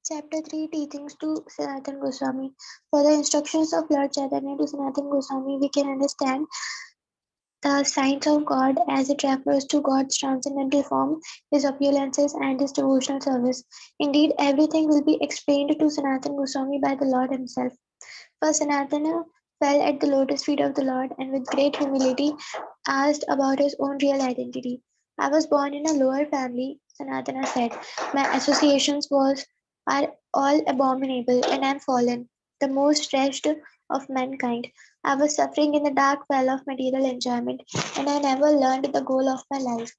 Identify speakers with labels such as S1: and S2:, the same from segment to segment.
S1: Chapter 3, Teachings to Sanatana Goswami. For the instructions of Lord Chaitanya to Sanatana Goswami, we can understand the signs of God as it refers to God's transcendental form, his opulences, and his devotional service. Indeed, everything will be explained to Sanatana Goswami by the Lord himself. For Sanatana fell at the lotus feet of the Lord and with great humility asked about his own real identity. I was born in a lower family, Sanatana said. My associations was are all abominable and I am fallen, the most wretched of mankind. I was suffering in the dark well of material enjoyment, and I never learned the goal of my life.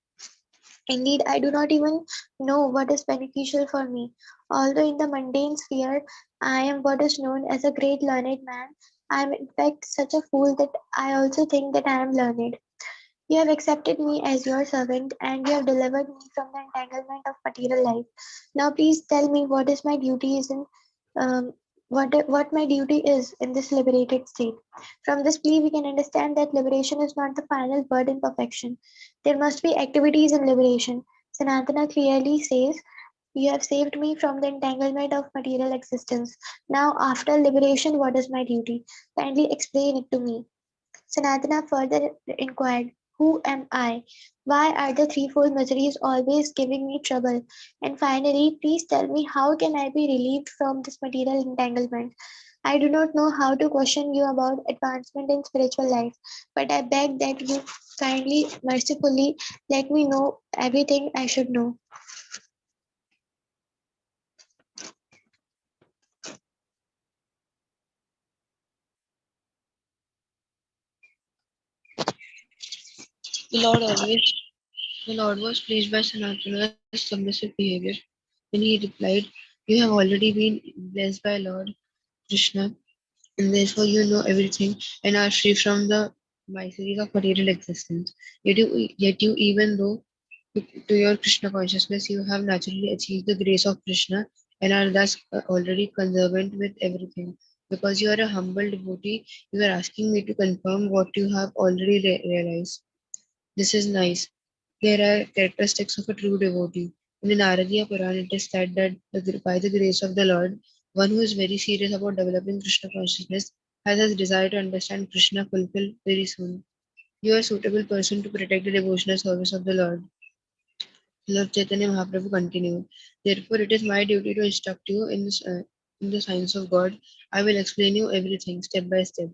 S1: Indeed, I do not even know what is beneficial for me. Although in the mundane sphere I am what is known as a great learned man, I am in fact such a fool that I also think that I am learned. You have accepted me as your servant, and you have delivered me from the entanglement of material life. Now, please tell me what is my duty is in um, what my duty is in this liberated state. From this plea, we can understand that liberation is not the final word in perfection. There must be activities in liberation. Sanatana clearly says, "You have saved me from the entanglement of material existence. Now, after liberation, what is my duty? Kindly explain it to me." Sanatana further inquired, "Who am I? Why are the threefold miseries always giving me trouble? And finally, please tell me how can I be relieved from this material entanglement? I do not know how to question you about advancement in spiritual life, but I beg that you kindly, mercifully let me know everything I should know."
S2: The Lord always the Lord was pleased by Sanatana's submissive behavior. When he replied, "You have already been blessed by Lord Krishna, and therefore you know everything and are free from the miseries of material existence. Yet you even though to your Krishna consciousness, you have naturally achieved the grace of Krishna and are thus already conservant with everything. Because you are a humble devotee, you are asking me to confirm what you have already realized. This is nice. There are characteristics of a true devotee. In the Naradiya Puran, it is said that by the grace of the Lord, one who is very serious about developing Krishna consciousness has his desire to understand Krishna fulfilled very soon. You are a suitable person to protect the devotional service of the Lord. Lord Chaitanya Mahaprabhu continued, "Therefore, it is my duty to instruct you in the science of God. I will explain you everything step by step.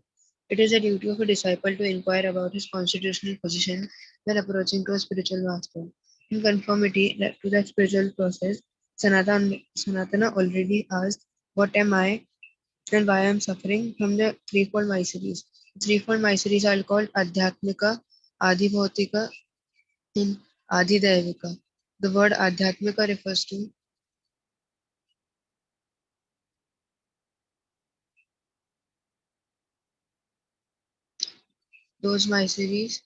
S2: It is the duty of a disciple to inquire about his constitutional position when approaching to a spiritual master. In conformity to that spiritual process, Sanatana already asked, "What am I and why I am suffering from the threefold miseries?" Threefold miseries are called Adhyatmika, Adhibhautika, and Adhidaivika. The word Adhyatmika refers to those miseries,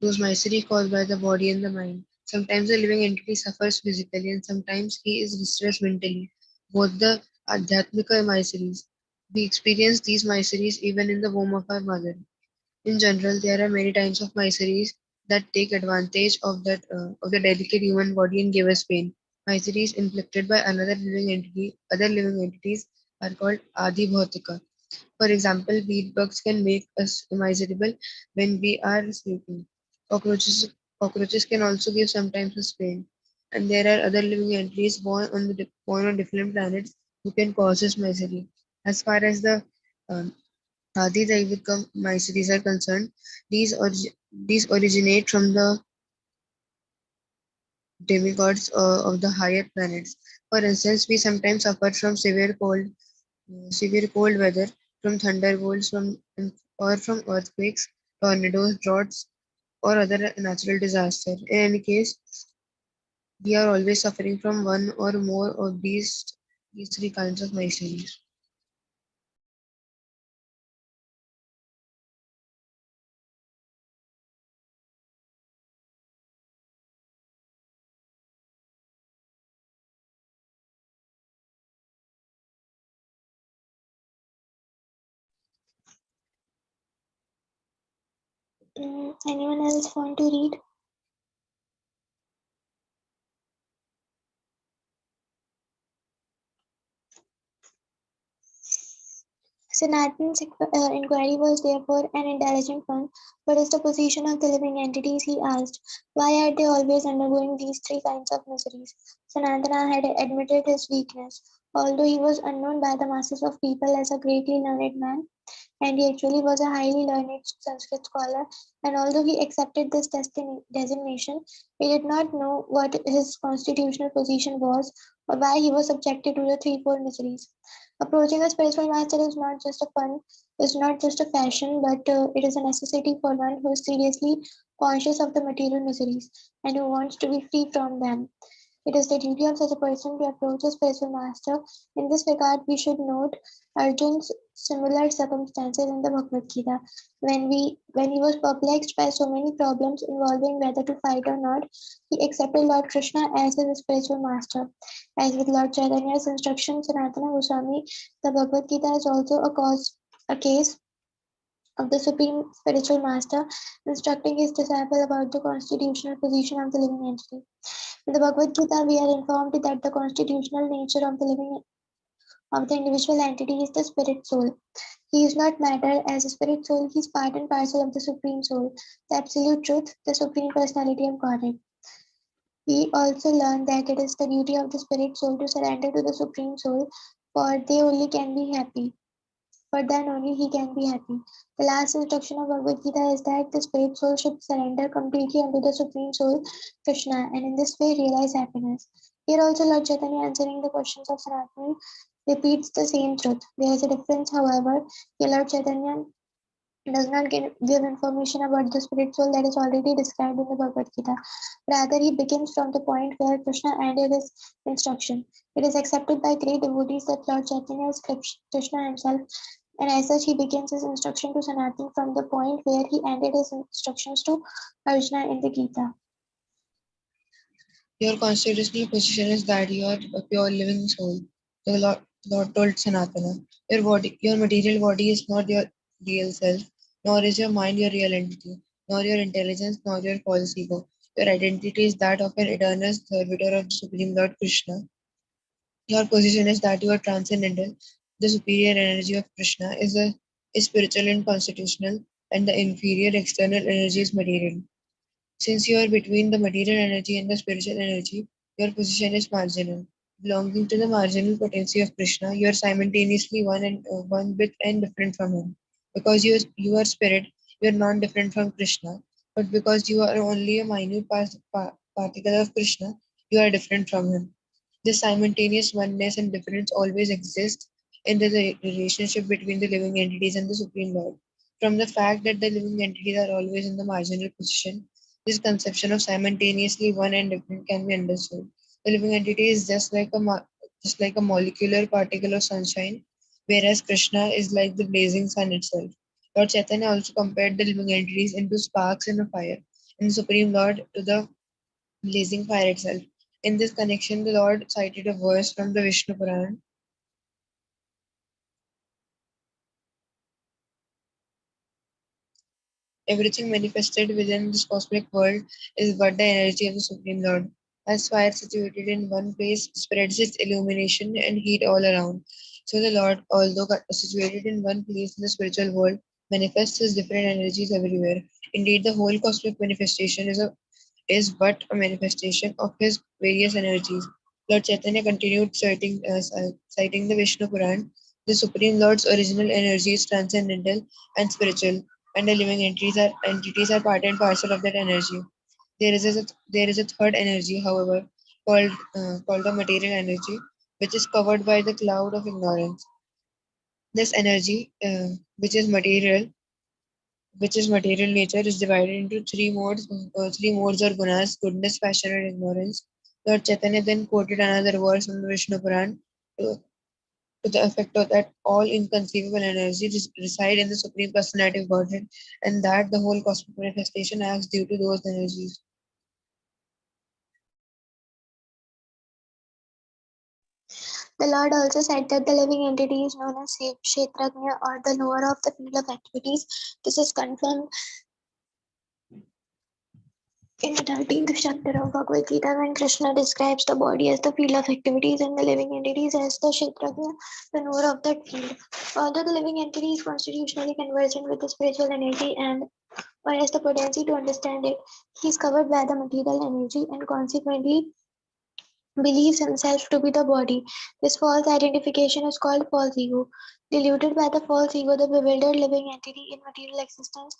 S2: those miseries caused by the body and the mind. Sometimes the living entity suffers physically and sometimes he is distressed mentally. Both the Adhyatmika miseries. We experience these miseries even in the womb of our mother. In general, there are many types of miseries that take advantage of the delicate human body and give us pain. Miseries inflicted by other living entities are called Adi Bhautika. For example, bed bugs can make us miserable when we are sleeping. Cockroaches, cockroaches can also give sometimes us pain. And there are other living entities born on different planets who can cause us misery. As far as the um, Adi-Daivika miseries are concerned, these originate from the demigods of the higher planets. For instance, we sometimes suffer from severe cold weather, from thunderbolts, or from earthquakes, tornadoes, droughts, or other natural disasters. In any case, we are always suffering from one or more of these three kinds of miseries.
S1: Anyone else want to read? Sanathan's inquiry was therefore an intelligent one. What is the position of the living entities? He asked. Why are they always undergoing these three kinds of miseries? Sanatana had admitted his weakness. Although he was unknown by the masses of people as a greatly learned man, and he actually was a highly learned Sanskrit scholar. And although he accepted this designation, he did not know what his constitutional position was or why he was subjected to the threefold miseries. Approaching a spiritual master is not just a fun, is not just a fashion, but it is a necessity for one who is seriously conscious of the material miseries and who wants to be free from them. It is the duty of such a person to approach a spiritual master. In this regard, we should note Arjun's similar circumstances in the Bhagavad Gita. When he was perplexed by so many problems involving whether to fight or not, he accepted Lord Krishna as his spiritual master. As with Lord Chaitanya's instruction, Sanatana Goswami, the Bhagavad Gita is also a case of the Supreme Spiritual Master instructing his disciple about the constitutional position of the living entity. In the Bhagavad Gita, we are informed that the constitutional nature of the living of the individual entity is the spirit soul. He is not matter. As a spirit soul, he is part and parcel of the Supreme Soul, the Absolute Truth, the Supreme Personality of Godhead. We also learn that it is the duty of the spirit soul to surrender to the Supreme Soul, for they only can be happy. For then only he can be happy. The last instruction of Bhagavad Gita is that the spirit soul should surrender completely unto the Supreme Soul, Krishna, and in this way realize happiness. Here also Lord Chaitanya, answering the questions of Sanatana, repeats the same truth. There is a difference, however. Here Lord Chaitanya does not give information about the spirit soul that is already described in the Bhagavad Gita. Rather, he begins from the point where Krishna ended his instruction. It is accepted by great devotees that Lord Chaitanya is Krishna himself, and as such, he begins his instruction to Sanatan from the point where he ended his instructions to Arjuna in the Gita.
S2: Your constitutional position is that you are a pure living soul. The Lord told Sanatana. Your material body is not your real self, nor is your mind your real entity, nor your intelligence, nor your false ego. Your identity is that of an eternal servitor of the Supreme Lord Krishna. Your position is that you are transcendental. The superior energy of Krishna is spiritual and constitutional, and the inferior external energy is material. Since you are between the material energy and the spiritual energy, your position is marginal. Belonging to the marginal potency of Krishna, you are simultaneously one with and different from him. Because you are spirit, you are not different from Krishna. But because you are only a minute particle of Krishna, you are different from him. This simultaneous oneness and difference always exists in the relationship between the living entities and the Supreme Lord. From the fact that the living entities are always in the marginal position, this conception of simultaneously one and different can be understood. The living entity is just like a molecular particle of sunshine, whereas Krishna is like the blazing sun itself. Lord Chaitanya also compared the living entities into sparks in a fire, and the Supreme Lord to the blazing fire itself. In this connection, the Lord cited a verse from the Vishnu Puran. Everything manifested within this cosmic world is but the energy of the Supreme Lord. As fire situated in one place spreads its illumination and heat all around, so the Lord, although situated in one place in the spiritual world, manifests his different energies everywhere. Indeed, the whole cosmic manifestation is but a manifestation of his various energies. Lord Chaitanya continued citing the Vishnu Puran. The Supreme Lord's original energy is transcendental and spiritual, and the living entities are part and parcel of that energy. There is a third energy, however, called the material energy, which is covered by the cloud of ignorance. This energy, which is material nature, is divided into three modes or gunas: goodness, passion, and ignorance. Lord Chaitanya then quoted another verse from the Vishnu Puran to, to the effect of that all inconceivable energies reside in the Supreme Personality of Godhead, and that the whole cosmic manifestation acts due to those energies.
S1: The Lord also said that the living entity is known as Kshetrajna or the knower of the field of activities. This is confirmed In the 13th chapter of Bhagavad Gita, when Krishna describes the body as the field of activities and the living entities as the Kshetrajna, the knower of that field. Although the living entity is constitutionally conversant with the spiritual energy and or has the potency to understand it, he is covered by the material energy and consequently believes himself to be the body. This false identification is called false ego. Deluded by the false ego, the bewildered living entity in material existence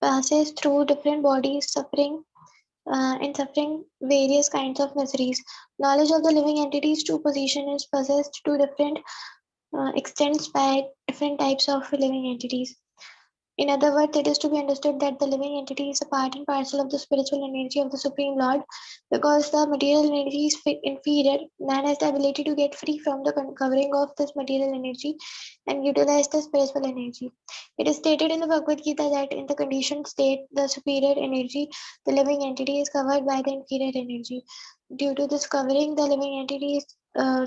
S1: passes through different bodies, suffering various kinds of miseries. Knowledge of the living entity's true position is possessed to different extents by different types of living entities. In other words, it is to be understood that the living entity is a part and parcel of the spiritual energy of the Supreme Lord. Because the material energy is inferior, man has the ability to get free from the covering of this material energy and utilize the spiritual energy. It is stated in the Bhagavad Gita that in the conditioned state, the superior energy, the living entity, is covered by the inferior energy. Due to this covering, the living entity is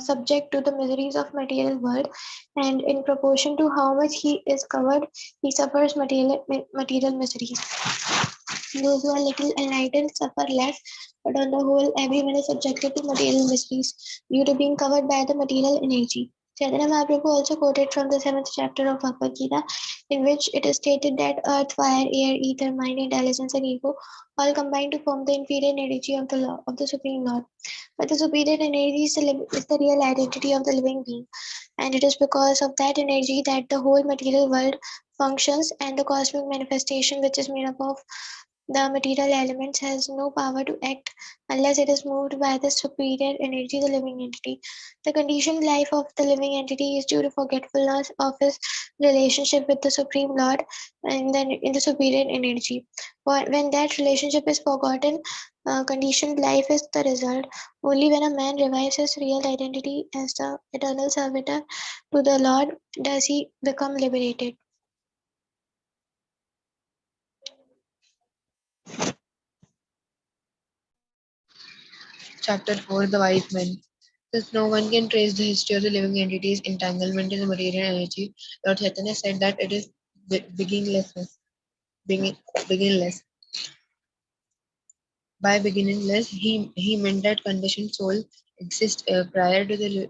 S1: subject to the miseries of material world, and in proportion to how much he is covered, he suffers material miseries. Those who are little enlightened suffer less, but on the whole, everyone is subjected to material miseries due to being covered by the material energy. Chaitanya Mahaprabhu also quoted from the 7th chapter of Bhagavad Gita, in which it is stated that earth, fire, air, ether, mind, intelligence, and ego all combine to form the inferior energy of the law of the Supreme Lord. But the superior energy is the real identity of the living being, and it is because of that energy that the whole material world functions, and the cosmic manifestation, which is made up of the material elements, has no power to act unless it is moved by the superior energy, the living entity. The conditioned life of the living entity is due to forgetfulness of his relationship with the Supreme Lord and then in the superior energy. When that relationship is forgotten, conditioned life is the result. Only when a man revives his real identity as the eternal servitor to the Lord does he become liberated.
S2: Chapter 4, The Wise Men. Since no one can trace the history of the living entity's entanglement in the material energy, Lord Chaitanya said that it is beginningless. Begin, beginningless. By beginningless, he meant that conditioned soul exists prior to the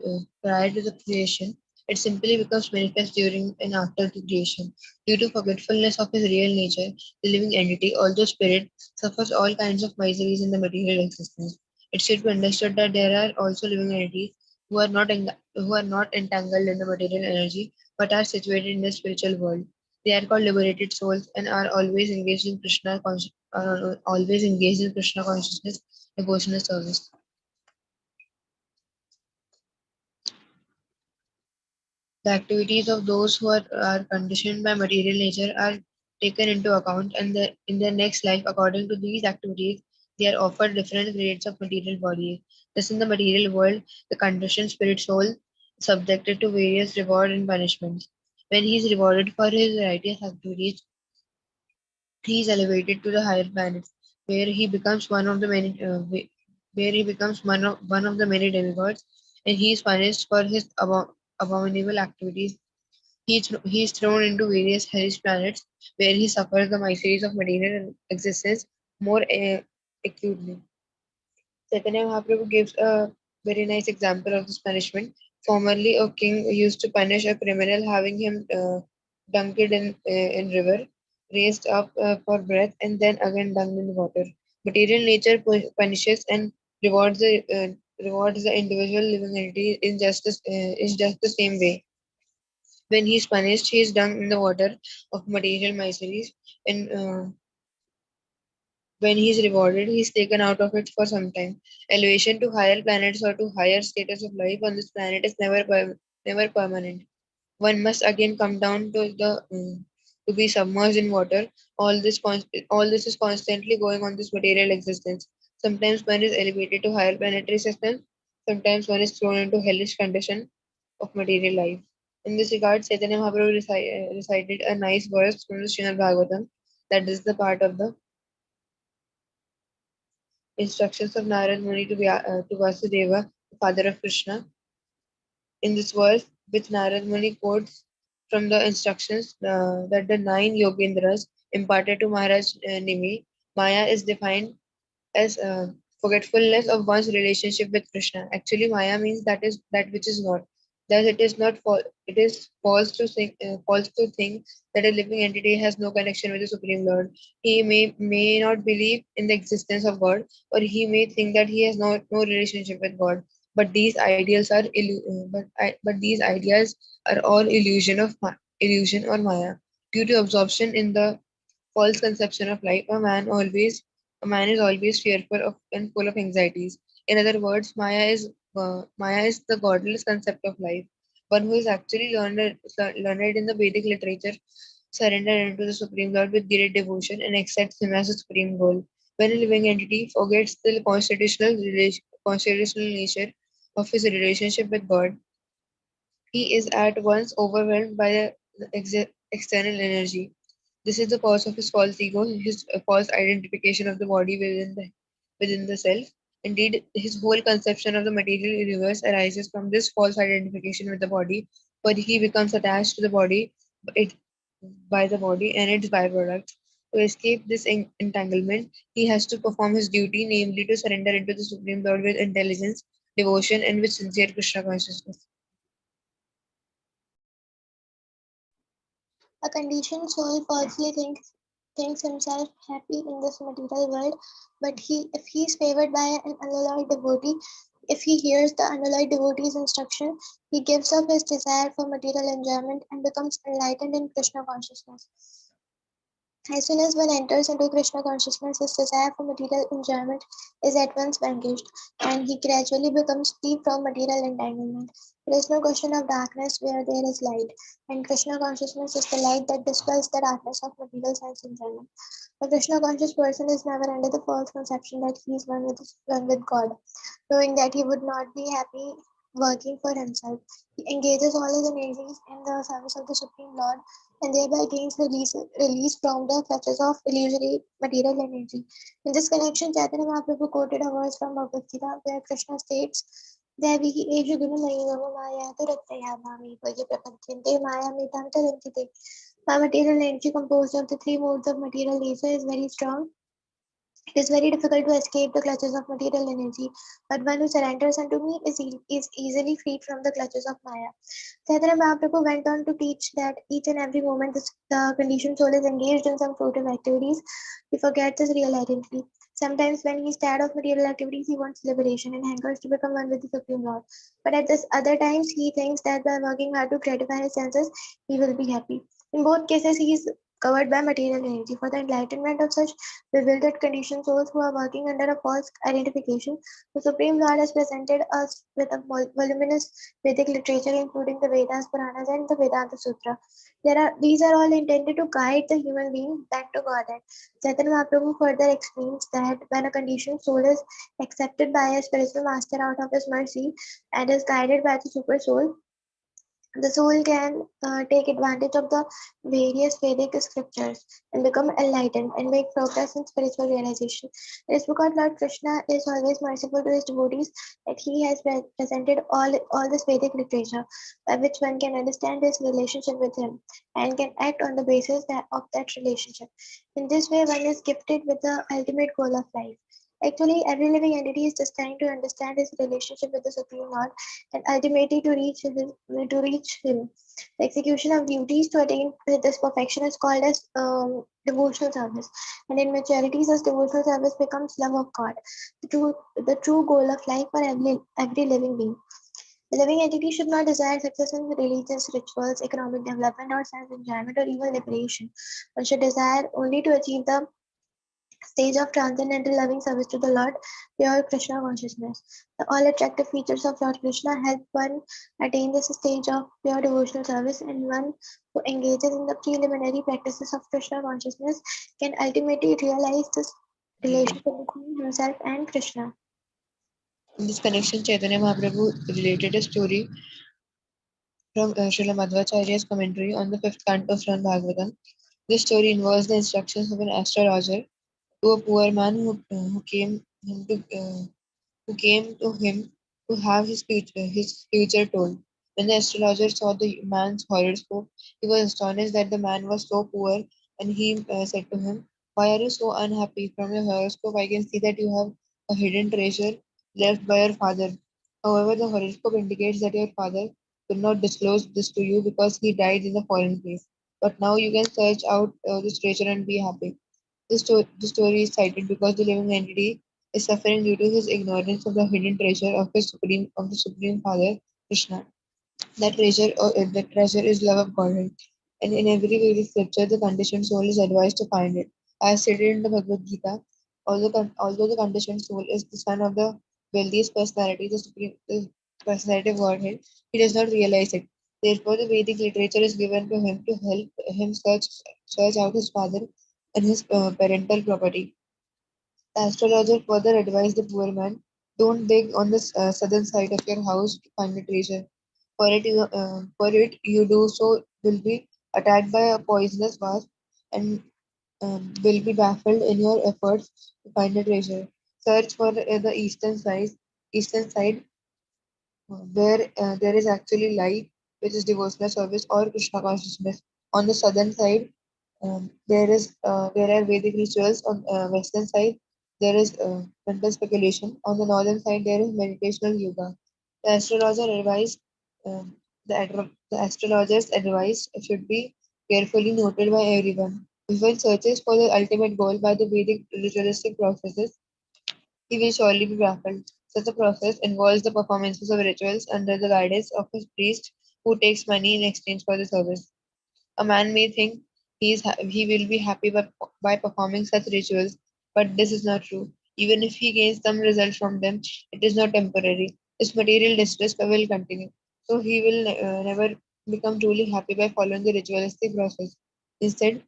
S2: creation. It simply becomes manifest during and after the creation. Due to forgetfulness of his real nature, the living entity, although spirit, suffers all kinds of miseries in the material existence. It should be understood that there are also living entities who are not entangled in the material energy but are situated in the spiritual world. They are called liberated souls and are always engaged in Krishna consciousness, devotional service. The activities of those who are conditioned by material nature are taken into account, and in their next life, according to these activities, they are offered different grades of material bodies. Thus, in the material world, the conditioned spirit soul is subjected to various reward and punishments. When he is rewarded for his righteous activities, he is elevated to the higher planets, where he becomes where he becomes one of the many demigods, and he is punished for his abominable activities. He is thrown into various hellish planets, where he suffers the miseries of material existence more acutely. Chaitanya Mahaprabhu gives a very nice example of this punishment. Formerly, a king used to punish a criminal, having him dunked in river, raised up for breath, and then again dunked in water. Material nature punishes and rewards rewards the individual living entity in just the same way. When he is punished, he is dunked in the water of material miseries, and when he is rewarded, he is taken out of it for some time. Elevation to higher planets or to higher status of life on this planet is never permanent. One must again come down to the to be submerged in water. All this is constantly going on this material existence. Sometimes one is elevated to higher planetary systems. Sometimes one is thrown into hellish condition of material life. In this regard, Chaitanya Mahaprabhu recited a nice verse from the Srimad Bhagavatam, that is the part of the instructions of Narad Muni to Vasudeva, the father of Krishna. In this verse, which Narad Muni quotes from the instructions that the nine Yogendras imparted to Maharaj Nimi, Maya is defined. as forgetfulness of one's relationship with Krishna. Actually, Maya means that is that which is not. Thus, it is not it is false to think that a living entity has no connection with the Supreme Lord. He may not believe in the existence of God, or he may think that he has no relationship with God. But these ideals are but these ideas are all illusion or Maya due to absorption in the false conception of life. A man is always fearful of and full of anxieties. In other words, Maya is the godless concept of life. One who is actually learned in the Vedic literature, surrendered into the Supreme Lord with great devotion and accepts him as a supreme goal. When a living entity forgets the constitutional nature of his relationship with God, he is at once overwhelmed by the external energy. This is the cause of his false ego, his false identification of the body within the self. Indeed, his whole conception of the material universe arises from this false identification with the body, for he becomes attached to the body it, by the body and its byproducts. To escape this entanglement, he has to perform his duty, namely to surrender into the Supreme Lord with intelligence, devotion, and with sincere Krishna consciousness.
S1: A conditioned soul falsely thinks himself happy in this material world, but if he is favored by an unalloyed devotee, if he hears the unalloyed devotee's instruction, he gives up his desire for material enjoyment and becomes enlightened in Krishna consciousness. As soon as one enters into Krishna consciousness, his desire for material enjoyment is at once vanquished, and he gradually becomes free from material entanglement. There is no question of darkness where there is light, and Krishna consciousness is the light that dispels the darkness of material sense enjoyment. A Krishna conscious person is never under the false conception that he is one with God, knowing that he would not be happy working for himself. He engages all his energies in the service of the Supreme Lord and thereby gains release from the clutches of illusory material energy. In this connection, Chaitanya Mahaprabhu quoted a verse from Bhagavad Gita where Krishna states, Devi Eshu Gunu Mayi Mama Maya Durataya Mami Bhaja Prapadyante Maya Metam Tarantite. My material energy composed of the three modes of material nature is very strong. It is very difficult to escape the clutches of material energy, but one who surrenders unto me is easily freed from the clutches of Maya. Chaitanya Mahaprabhu went on to teach that each and every moment the conditioned soul is engaged in some fruitive activities, he forgets his real identity. Sometimes, when he is tired of material activities, he wants liberation and hankers to become one with the Supreme Lord. But at this other times, he thinks that by working hard to gratify his senses, he will be happy. In both cases, he is covered by material energy. For the enlightenment of such bewildered conditioned souls who are working under a false identification, the Supreme Lord has presented us with a voluminous Vedic literature, including the Vedas, Puranas, and the Vedanta Sutra. These are all intended to guide the human being back to Godhead. Chaitanya Mahaprabhu further explains that when a conditioned soul is accepted by a spiritual master out of his mercy and is guided by the super soul, the soul can take advantage of the various Vedic scriptures and become enlightened and make progress in spiritual realization. It is because Lord Krishna is always merciful to his devotees that he has presented all this Vedic literature by which one can understand his relationship with him and can act on the basis of that relationship. In this way, one is gifted with the ultimate goal of life. Actually, every living entity is destined to understand his relationship with the Supreme Lord and ultimately to reach him. The execution of duties to attain this perfection is called as devotional service, and in maturity, such devotional service becomes love of God, the true goal of life for every living being. The living entity should not desire success in religious rituals, economic development, or sense enjoyment, or even liberation. One should desire only to achieve the stage of transcendental loving service to the Lord, pure Krishna consciousness. The all attractive features of Lord Krishna help one attain this stage of pure devotional service, and one who engages in the preliminary practices of Krishna consciousness can ultimately realize this relationship between himself and Krishna.
S2: In this connection, Chaitanya Mahaprabhu related a story from Srila Madhvacharya's commentary on the fifth canto of Srimad Bhagavatam. This story involves the instructions of an astrologer to a poor man who came to him to have his future told. When the astrologer saw the man's horoscope, he was astonished that the man was so poor, and he said to him, Why are you so unhappy? From your horoscope, I can see that you have a hidden treasure left by your father. However, the horoscope indicates that your father could not disclose this to you because he died in a foreign place. But now you can search out this treasure and be happy. The story is cited because the living entity is suffering due to his ignorance of the hidden treasure of the Supreme Father, Krishna. That treasure is love of Godhead, and in every Vedic scripture, the conditioned soul is advised to find it. As stated in the Bhagavad Gita, although the conditioned soul is the son of the wealthiest personality, the personality of Godhead, he does not realize it. Therefore, the Vedic literature is given to him to help him search out his father and his parental property. The astrologer further advised the poor man, don't dig on the southern side of your house to find the treasure. For it you do so will be attacked by a poisonous wasp and will be baffled in your efforts to find the treasure. Search for the eastern side where there is actually light, which is devotional service or Krishna consciousness. On the southern side, there are Vedic rituals. On western side, there is mental speculation. On the northern side, there is meditational yoga. The astrologer advice, the astrologer's advice should be carefully noted by everyone. If one searches for the ultimate goal by the Vedic ritualistic processes, he will surely be baffled. Such a process involves the performances of rituals under the guidance of a priest who takes money in exchange for the service. A man may think he will be happy by performing such rituals, but this is not true. Even if he gains some result from them, it is not temporary. His material distress will continue. So he will never become truly happy by following the ritualistic process. Instead,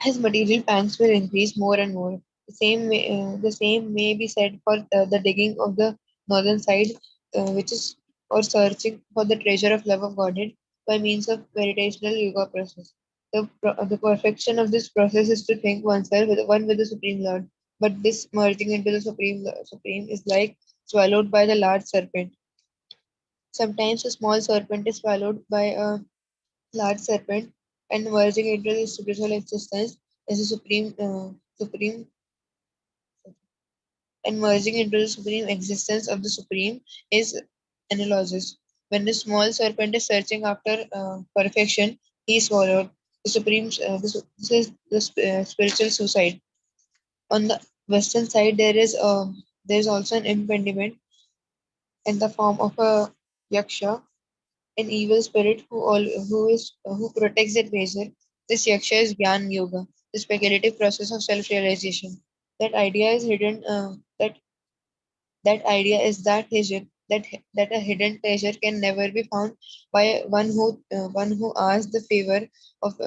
S2: his material pangs will increase more and more. The same may be said for the digging of the northern side, which is or searching for the treasure of love of Godhead by means of meditational yoga process. The perfection of this process is to think oneself with one with the Supreme Lord. But this merging into the Supreme is like swallowed by the large serpent. Sometimes a small serpent is swallowed by a large serpent, and merging into the spiritual existence is the supreme, and merging into the supreme existence of the supreme is analogous. When the small serpent is searching after perfection, he is swallowed. This is the spiritual suicide. On the western side, there is also an impediment in the form of a yaksha, an evil spirit who protects the treasure. This yaksha is Gyan Yoga, the speculative process of self-realization. That idea is hidden. That idea is that a hidden treasure can never be found by one who asks the favor of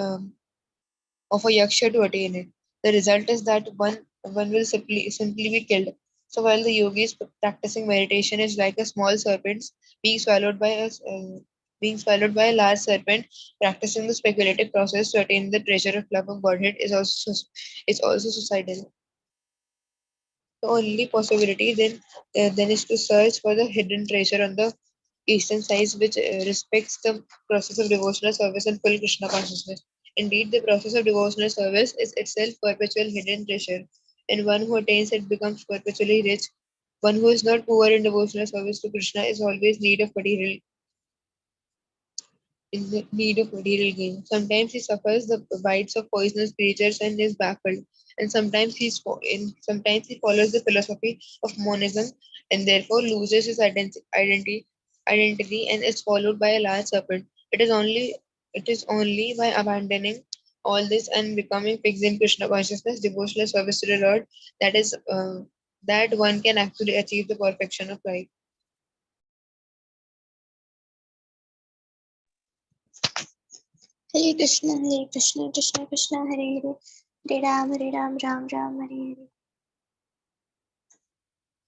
S2: of a yaksha to attain it. The result is that one will simply be killed. So while the yogi is practicing meditation is like a small serpent being swallowed by a being swallowed by a large serpent, practicing the speculative process to attain the treasure of love of Godhead is also suicidal. The only possibility then is to search for the hidden treasure on the eastern side, which respects the process of devotional service and full Krishna consciousness. Indeed, the process of devotional service is itself perpetual hidden treasure, and one who attains it becomes perpetually rich. One who is not poor in devotional service to Krishna is always in the need of material gain. Sometimes he suffers the bites of poisonous creatures and is baffled, and sometimes he follows the philosophy of monism and therefore loses his identity and is followed by a large serpent. It is only by abandoning all this and becoming fixed in Krishna consciousness, devotional service to the Lord, that one can actually achieve the perfection of life.
S1: Hare Krishna, Krishna Krishna, Hare Hare, Hare Ram, Ram Ram, Hare Hare.